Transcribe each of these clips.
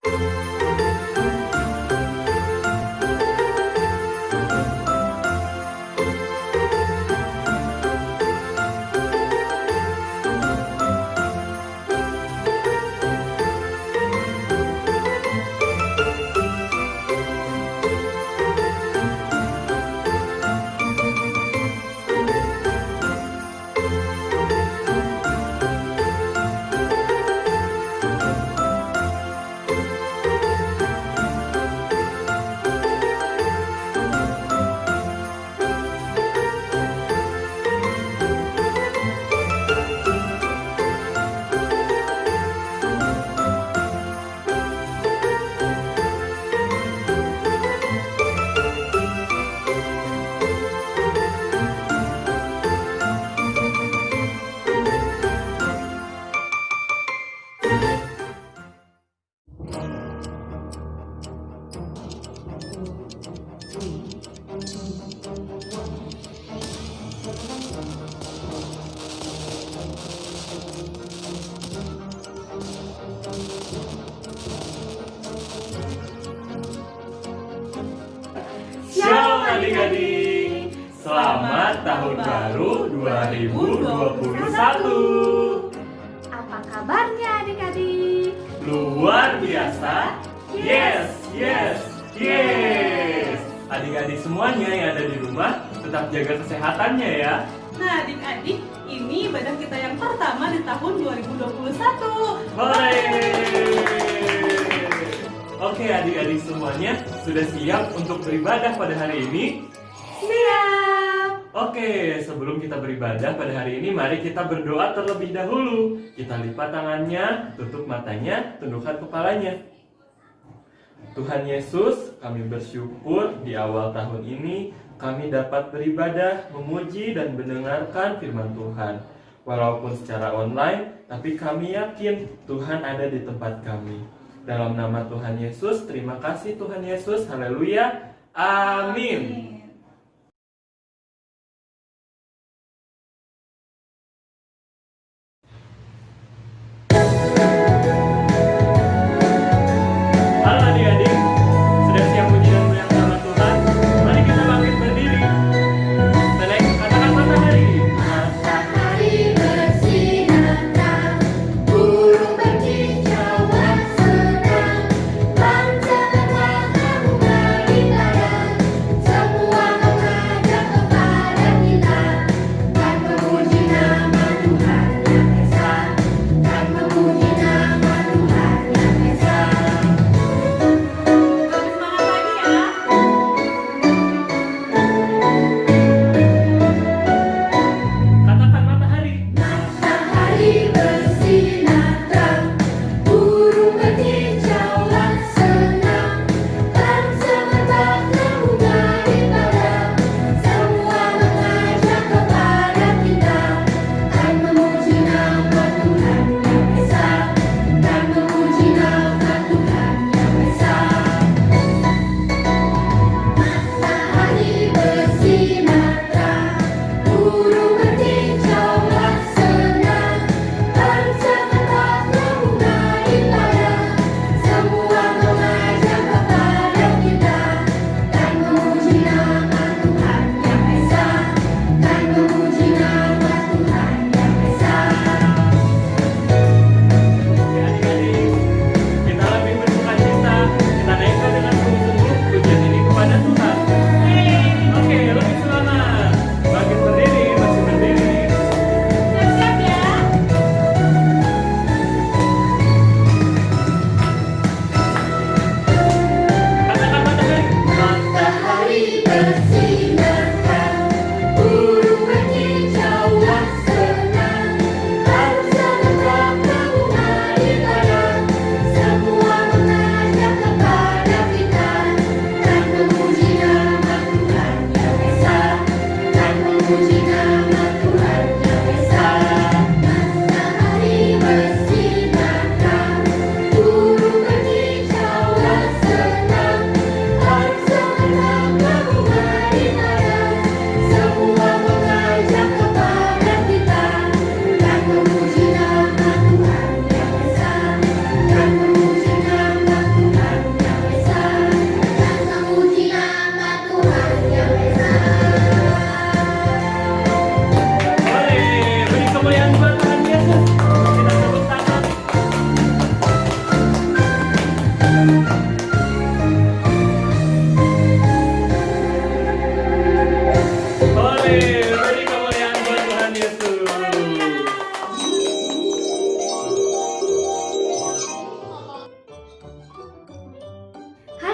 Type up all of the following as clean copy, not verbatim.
Shalom adik-adik, selamat tahun baru 2021. Apa kabarnya adik-adik? Luar biasa. Yes, yes, yes. Adik-adik semuanya yang ada di rumah tetap jaga kesehatannya ya. Nah adik-adik, ini ibadah kita yang pertama di tahun 2021. Hore! Oke adik-adik semuanya, sudah siap untuk beribadah pada hari ini? Siap! Oke, sebelum kita beribadah pada hari ini, mari kita berdoa terlebih dahulu. Kita lipat tangannya, tutup matanya, tundukkan kepalanya. Tuhan Yesus, kami bersyukur di awal tahun ini kami dapat beribadah, memuji dan mendengarkan firman Tuhan. Walaupun secara online, tapi kami yakin Tuhan ada di tempat kami. Dalam nama Tuhan Yesus, terima kasih Tuhan Yesus. Haleluya. Amin. Halo adik-adik, sudah siap puji dan muliakan nama Tuhan? Mari kita bangkit berdiri. Selek katakan matahari. Matahari bersinar terang, burung berkicauan senang, bangsa berwarna bunga di ladang, semua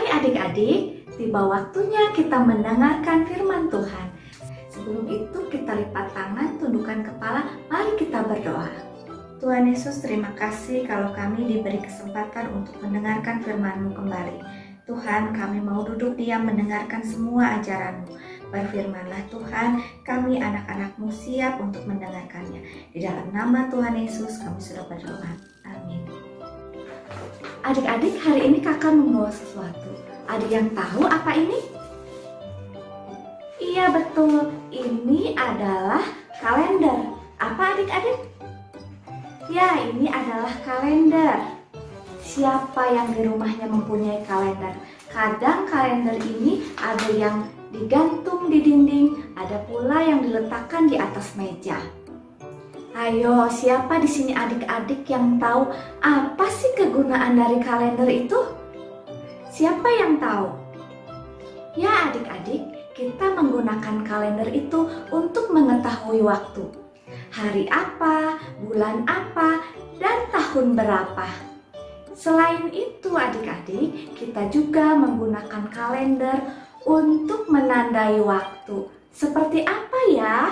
adik-adik, tiba waktunya kita mendengarkan firman Tuhan. Sebelum itu kita lipat tangan, tundukkan kepala, mari kita berdoa. Tuhan Yesus, terima kasih kalau kami diberi kesempatan untuk mendengarkan firman-Mu kembali. Tuhan, kami mau duduk diam mendengarkan semua ajaran-Mu. Berfirmanlah Tuhan, kami anak-anak-Mu siap untuk mendengarkannya. Di dalam nama Tuhan Yesus kami sudah berdoa. Amin. Adik-adik, hari ini kakak membawa sesuatu. Ada yang tahu apa ini? Iya betul, ini adalah kalender. Apa adik-adik? Ya, ini adalah kalender. Siapa yang di rumahnya mempunyai kalender? Kadang kalender ini ada yang digantung di dinding, ada pula yang diletakkan di atas meja. Ayo, siapa di sini adik-adik yang tahu apa sih kegunaan dari kalender itu? Siapa yang tahu? Ya adik-adik, kita menggunakan kalender itu untuk mengetahui waktu. Hari apa, bulan apa, dan tahun berapa. Selain itu adik-adik, kita juga menggunakan kalender untuk menandai waktu. Seperti apa ya?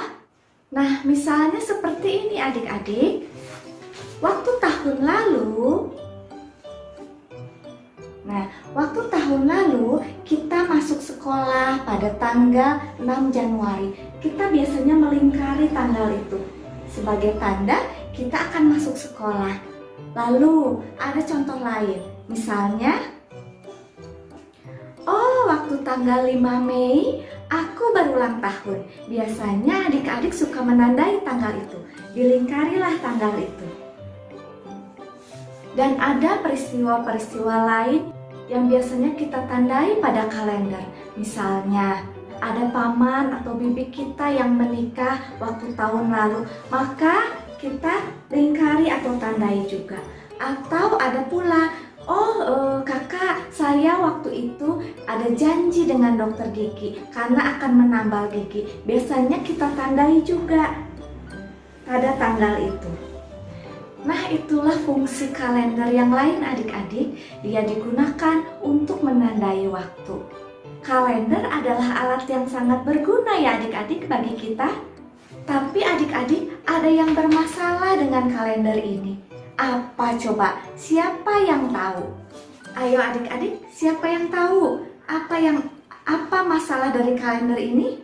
Nah, misalnya seperti ini adik-adik. Waktu tahun lalu kita masuk sekolah pada tanggal 6 Januari. Kita biasanya melingkari tanggal itu. Sebagai tanda kita akan masuk sekolah. Lalu ada contoh lain. Misalnya, waktu tanggal 5 Mei aku berulang tahun. Biasanya adik-adik suka menandai tanggal itu. Dilingkarilah tanggal itu. Dan ada peristiwa-peristiwa lain yang biasanya kita tandai pada kalender. Misalnya, ada paman atau bibi kita yang menikah waktu tahun lalu, maka kita lingkari atau tandai juga. Atau ada pula, kakak saya waktu itu ada janji dengan dokter gigi karena akan menambal gigi. Biasanya kita tandai juga pada tanggal itu. Nah, itulah fungsi kalender yang lain adik-adik. Dia digunakan untuk menandai waktu. Kalender adalah alat yang sangat berguna ya adik-adik bagi kita. Tapi adik-adik, ada yang bermasalah dengan kalender ini. Apa coba? Siapa yang tahu? Ayo adik-adik, siapa yang tahu? Apa masalah dari kalender ini?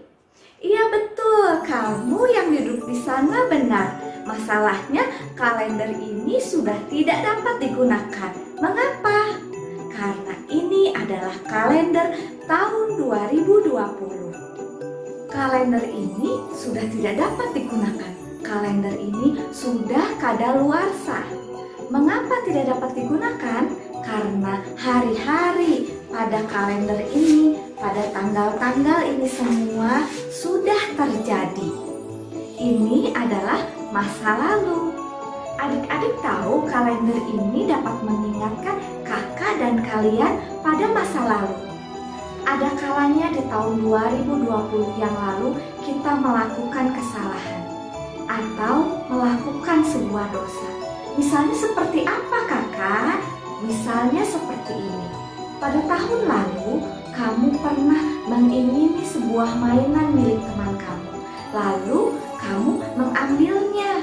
Iya betul, kamu yang duduk di sana benar. Masalahnya kalender ini sudah tidak dapat digunakan. Mengapa? Karena ini adalah kalender tahun 2020. Kalender ini sudah tidak dapat digunakan. Kalender ini sudah kadaluarsa. Mengapa tidak dapat digunakan? Karena hari-hari pada kalender ini, pada tanggal-tanggal ini semua sudah terjadi. Ini adalah masa lalu. Adik-adik tahu kalender ini dapat mengingatkan kakak dan kalian pada masa lalu. Ada kalanya di tahun 2020 yang lalu kita melakukan kesalahan atau melakukan sebuah dosa. Misalnya seperti apa kakak? Misalnya seperti ini. Pada tahun lalu kamu pernah mengingini sebuah mainan milik teman kamu. Lalu kamu mengambilnya.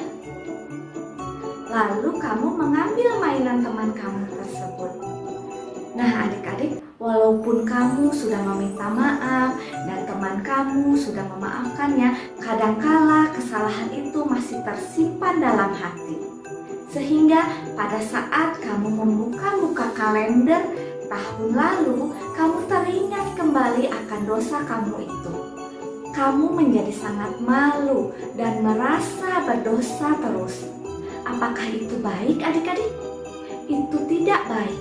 Lalu kamu mengambil mainan teman kamu tersebut. Nah adik-adik, walaupun kamu sudah meminta maaf dan teman kamu sudah memaafkannya, kadangkala kesalahan itu masih tersimpan dalam hati. Sehingga pada saat kamu membuka kalender tahun lalu, kamu teringat kembali akan dosa kamu itu. Kamu menjadi sangat malu dan merasa berdosa terus. Apakah itu baik adik-adik? Itu tidak baik.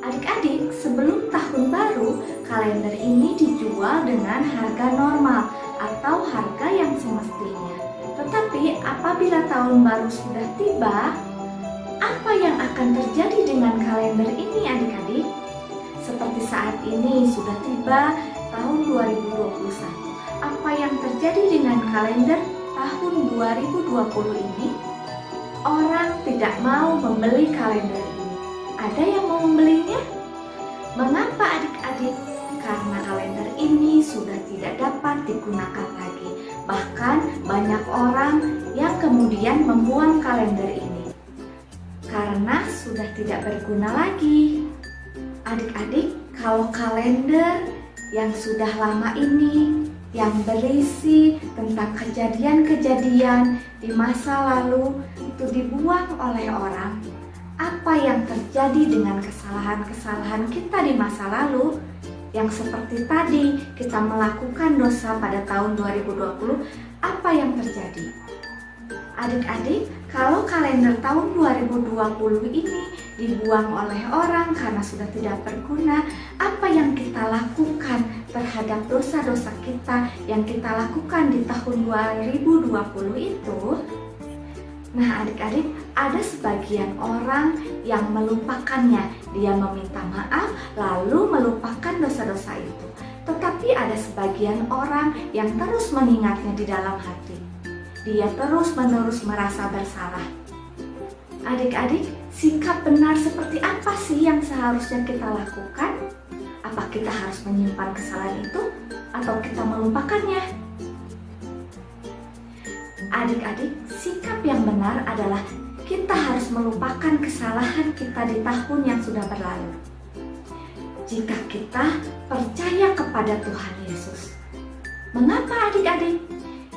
Adik-adik, sebelum tahun baru, kalender ini dijual dengan harga normal atau harga yang semestinya. Tetapi apabila tahun baru sudah tiba, apa yang akan terjadi dengan kalender ini adik-adik? Seperti saat ini sudah tiba tahun 2021. Apa yang terjadi dengan kalender tahun 2020 ini? Orang tidak mau membeli kalender ini. Ada yang mau membelinya? Mengapa adik-adik digunakan lagi. Bahkan banyak orang yang kemudian membuang kalender ini karena sudah tidak berguna lagi. Adik-adik, kalau kalender yang sudah lama ini, yang berisi tentang kejadian-kejadian di masa lalu itu dibuang oleh orang, apa yang terjadi dengan kesalahan-kesalahan kita di masa lalu? Yang seperti tadi kita melakukan dosa pada tahun 2020, apa yang terjadi? Adik-adik, kalau kalender tahun 2020 ini dibuang oleh orang karena sudah tidak berguna, apa yang kita lakukan terhadap dosa-dosa kita yang kita lakukan di tahun 2020 itu? Nah, adik-adik, ada sebagian orang yang melupakannya. Dia meminta maaf lalu melupakan dosa-dosa itu. Tetapi ada sebagian orang yang terus mengingatnya di dalam hati. Dia terus-menerus merasa bersalah. Adik-adik, sikap benar seperti apa sih yang seharusnya kita lakukan? Apa kita harus menyimpan kesalahan itu atau kita melupakannya? Adik-adik, sikap yang benar adalah kita harus melupakan kesalahan kita di tahun yang sudah berlalu. Jika kita percaya kepada Tuhan Yesus. Mengapa adik-adik?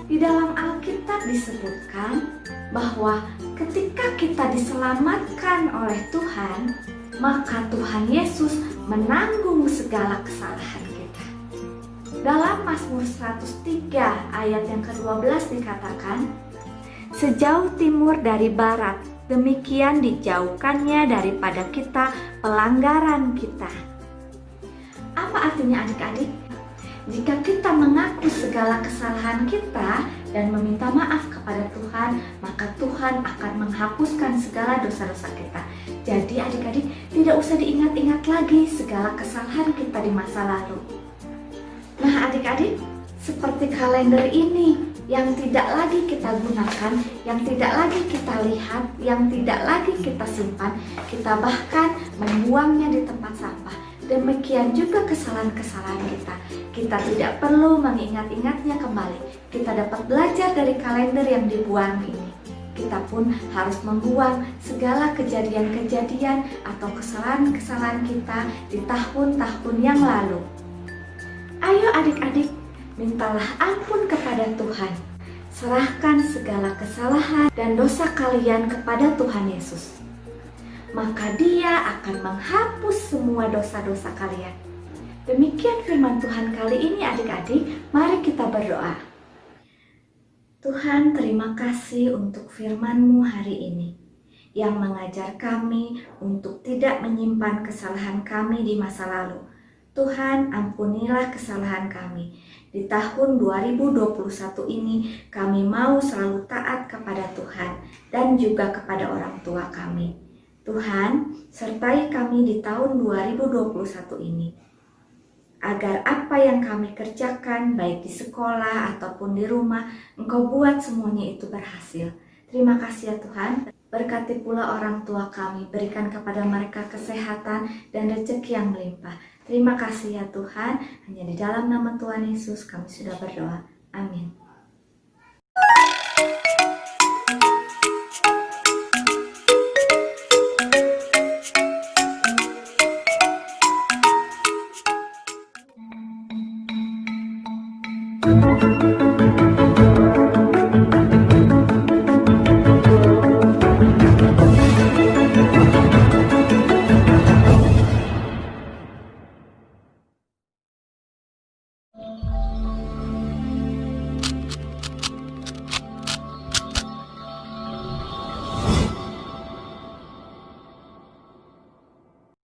Di dalam Alkitab disebutkan bahwa ketika kita diselamatkan oleh Tuhan, maka Tuhan Yesus menanggung segala kesalahan kita. Dalam Mazmur 103 ayat yang ke-12 dikatakan, sejauh timur dari barat, demikian dijauhkannya daripada kita pelanggaran kita. Apa artinya adik-adik? Jika kita mengaku segala kesalahan kita dan meminta maaf kepada Tuhan, maka Tuhan akan menghapuskan segala dosa-dosa kita. Jadi adik-adik, tidak usah diingat-ingat lagi segala kesalahan kita di masa lalu. Nah adik-adik, seperti kalender ini yang tidak lagi kita gunakan, yang tidak lagi kita lihat, yang tidak lagi kita simpan, kita bahkan membuangnya di tempat sampah. Demikian juga kesalahan-kesalahan kita. Kita tidak perlu mengingat-ingatnya kembali. Kita dapat belajar dari kalender yang dibuang ini. Kita pun harus membuang segala kejadian-kejadian atau kesalahan-kesalahan kita di tahun-tahun yang lalu. Ayo adik-adik, mintalah ampun kepada Tuhan. Serahkan segala kesalahan dan dosa kalian kepada Tuhan Yesus. Maka Dia akan menghapus semua dosa-dosa kalian. Demikian firman Tuhan kali ini adik-adik, mari kita berdoa. Tuhan, terima kasih untuk firman-Mu hari ini yang mengajar kami untuk tidak menyimpan kesalahan kami di masa lalu. Tuhan, ampunilah kesalahan kami. Di tahun 2021 ini kami mau selalu taat kepada Tuhan dan juga kepada orang tua kami. Tuhan, sertai kami di tahun 2021 ini, agar apa yang kami kerjakan baik di sekolah ataupun di rumah, Engkau buat semuanya itu berhasil. Terima kasih ya Tuhan. Berkati pula orang tua kami, berikan kepada mereka kesehatan dan rezeki yang melimpah. Terima kasih ya Tuhan, hanya di dalam nama Tuhan Yesus kami sudah berdoa. Amin.